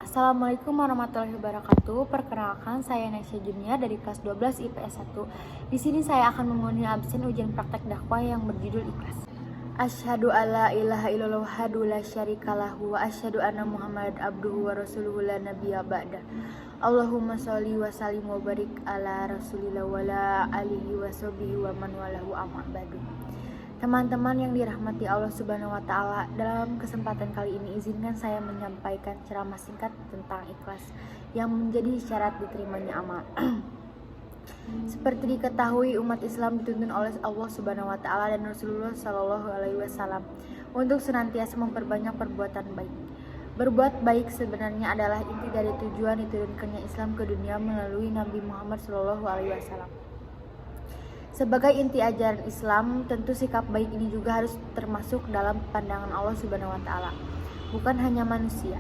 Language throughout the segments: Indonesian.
Assalamualaikum warahmatullahi wabarakatuh. Perkenalkan, saya Nasya Junia dari kelas 12 IPS 1. Di sini saya akan memenuhi absen ujian praktek dakwah yang berjudul Ikhlas. Asyhadu alla ilaha illallah wahdahu la syarikalahu wa asyhadu anna Muhammadan abduhu wa rasuluhu la nabiyya ba'da. Allahumma sholli wa sallim wa barik ala rasulillah wa la alihi wa sahbihi wa man walahu amma ba'du. Teman-teman yang dirahmati Allah Subhanahu wa Ta'ala, dalam kesempatan kali ini izinkan saya menyampaikan ceramah singkat tentang ikhlas yang menjadi syarat diterimanya amal. Seperti diketahui, umat Islam dituntun oleh Allah Subhanahu wa Ta'ala dan Rasulullah Shallallahu Alaihi Wasallam untuk senantiasa memperbanyak perbuatan baik. Berbuat baik sebenarnya adalah inti dari tujuan diturunkannya Islam ke dunia melalui Nabi Muhammad Shallallahu Alaihi Wasallam. Sebagai inti ajaran Islam, tentu sikap baik ini juga harus termasuk dalam pandangan Allah Subhanahu wa Ta'ala, bukan hanya manusia.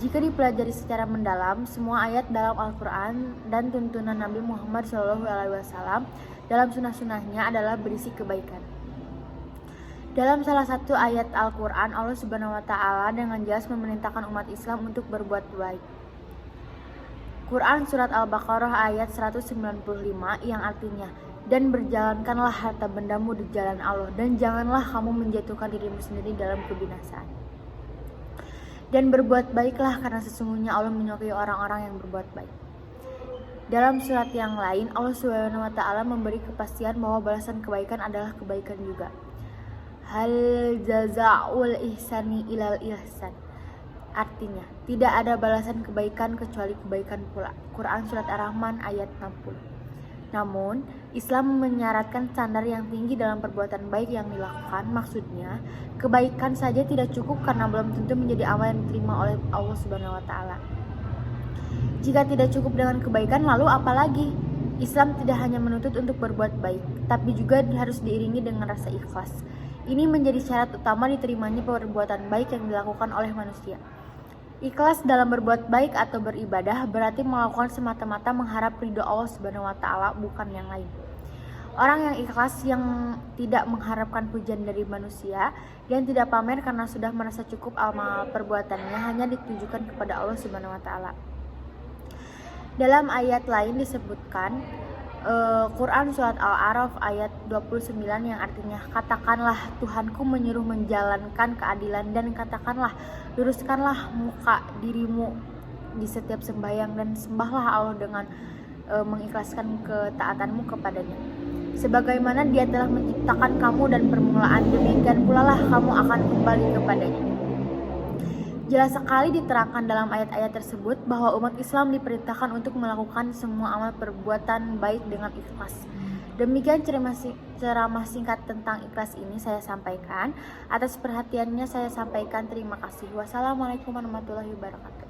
Jika dipelajari secara mendalam, semua ayat dalam Al-Quran dan tuntunan Nabi Muhammad SAW dalam sunnah-sunnahnya adalah berisi kebaikan. Dalam salah satu ayat Al-Quran, Allah Subhanahu wa Ta'ala dengan jelas memerintahkan umat Islam untuk berbuat baik. Quran Surat Al-Baqarah ayat 195 yang artinya, dan berjalankanlah harta bendamu di jalan Allah, dan janganlah kamu menjatuhkan dirimu sendiri dalam kebinasaan. Dan berbuat baiklah, karena sesungguhnya Allah menyukai orang-orang yang berbuat baik. Dalam surat yang lain, Allah Subhanahu wa Ta'ala memberi kepastian bahwa balasan kebaikan adalah kebaikan juga. Hal jazaa'ul ihsani ilal ihsan. Artinya, tidak ada balasan kebaikan kecuali kebaikan pula. Quran Surat Ar-Rahman ayat 60. Namun, Islam menyaratkan standar yang tinggi dalam perbuatan baik yang dilakukan. Maksudnya, kebaikan saja tidak cukup karena belum tentu menjadi amal yang diterima oleh Allah Subhanahu wa Ta'ala. Jika tidak cukup dengan kebaikan, lalu apa lagi? Islam tidak hanya menuntut untuk berbuat baik, tapi juga harus diiringi dengan rasa ikhlas. Ini menjadi syarat utama diterimanya perbuatan baik yang dilakukan oleh manusia. Ikhlas dalam berbuat baik atau beribadah berarti melakukan semata-mata mengharap ridho Allah Subhanahu wa Ta'ala, bukan yang lain. Orang yang ikhlas yang tidak mengharapkan pujian dari manusia dan tidak pamer karena sudah merasa cukup amal perbuatannya hanya ditujukan kepada Allah Subhanahu wa Ta'ala. Dalam ayat lain disebutkan Quran Surat Al-A'raf ayat 29 yang artinya, katakanlah Tuhanku menyuruh menjalankan keadilan, dan katakanlah luruskanlah muka dirimu di setiap sembahyang dan sembahlah Allah dengan mengikhlaskan ketaatanmu kepadanya. Sebagaimana Dia telah menciptakan kamu dan permulaan, demikian pula lah kamu akan kembali kepadanya. Jelas sekali diterangkan dalam ayat-ayat tersebut bahwa umat Islam diperintahkan untuk melakukan semua amal perbuatan baik dengan ikhlas. Demikian ceramah singkat tentang ikhlas ini saya sampaikan. Atas perhatiannya saya sampaikan terima kasih. Wassalamualaikum warahmatullahi wabarakatuh.